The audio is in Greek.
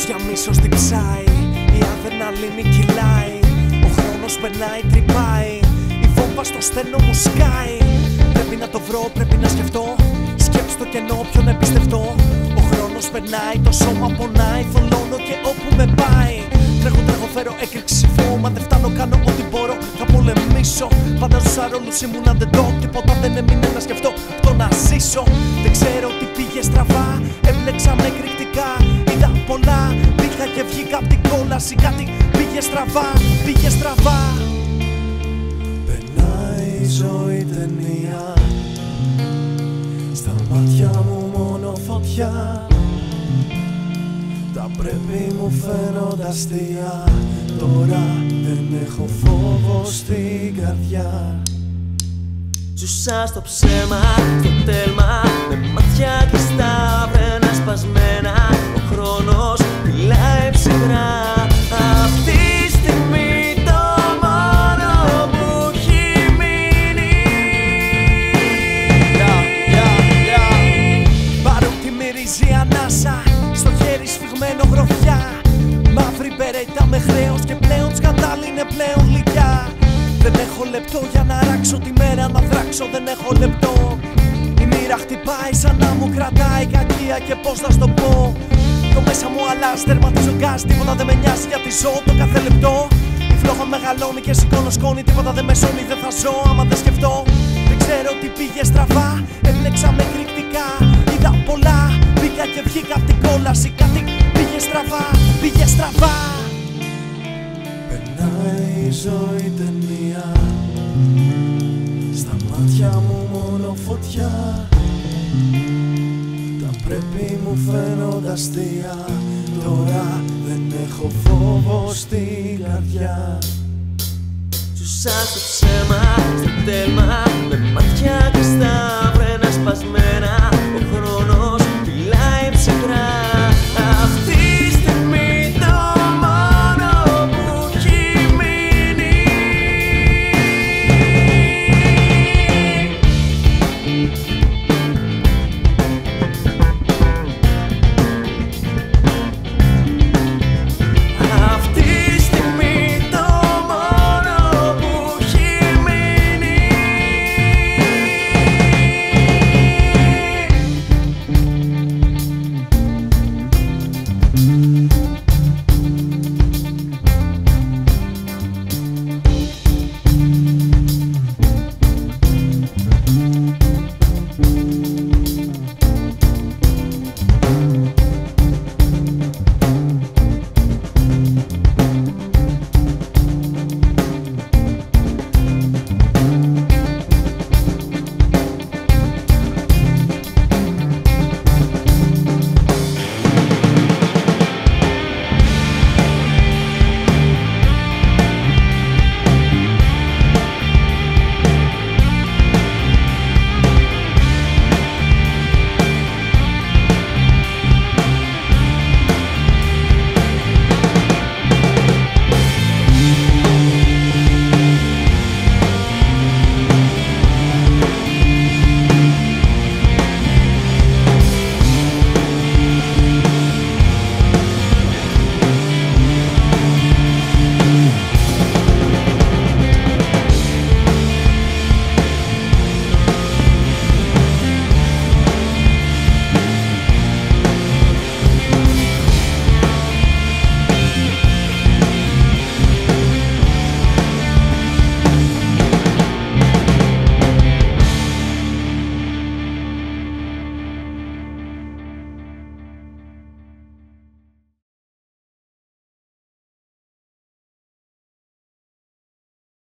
Για μίσος διψάει, η αδρεναλίνη κυλάει. Ο χρόνος περνάει, τρυπάει, η βόμβα στο στένο μου σκάει. Πρέπει να το βρω, πρέπει να σκεφτώ. Σκέψου το κενό, ποιον εμπιστευτώ. Ο χρόνος περνάει, το σώμα πονάει. Θολώνω και όπου με πάει. Τρέχω, τρέχω, φέρω έκρηξη φώμα. Δεν φτάνω, κάνω ό,τι μπορώ, θα πολεμήσω. Πάντα στους αρόλους ήμουν underdog. Τίποτα δεν έμεινε να σκεφτώ, το να ζήσω. Δεν ξέρω τι πήγε στραβά, έμπλεξα με εκρηκτικά. Είδα πολλά, πήγα και βγήκα απ' την κόλαση. Κάτι πήγε στραβά, πήγε στραβά. Περνάει η ζωή ταινία, στα μάτια μου μόνο φωτιά. Τα πρέπει μου φαίνονται αστεία, τώρα δεν έχω φόβο στην καρδιά. Ζούσα στο ψέμα, στο τέλμα, με μάτια κλειστά, βρένα σπασμένα. Ο χρόνος μιλάει ψυχρά. Αυτή τη στιγμή το μόνο που έχει μείνει. Παρότι μυρίζει ανάσα, στο χέρι σφιγμένο γροθιά. Μαύρη μπερέτα με χρέος και πλέον σκαντάλη είναι πλέον γλυκιά. Δεν έχω λεπτό για να ράξω τη μέρα, να δράξω δεν έχω λεπτό. Η μοίρα χτυπάει σαν να μου κρατάει κακία και πώς να στο πω. Το μέσα μου αλλάζει, τερματίζω γκάζ, τίποτα δεν με νοιάζει γιατί ζω το κάθε λεπτό. Η φλόγα μεγαλώνει και σηκώνω σκόνη, τίποτα δεν με σώνει, δεν θα ζω άμα δεν σκεφτώ. Δεν ξέρω τι πήγε στραβά, έμπλεξα με εκρηκτικά. Είδα πολλά, μπήκα και βγήκα απ' την κόλαση. Κάτι πήγε στραβά, πήγε στραβά. Περνάει η ζωή ταινία, στα μάτια μου μόνο φωτιά. Τα πρέπει μου φαίνονται αστεία, τώρα δεν έχω φόβο στην καρδιά. Ζούσα στο ψέμα, στο τέλμα, με μάτια κλειστά, βρένα σπασμένα. Ο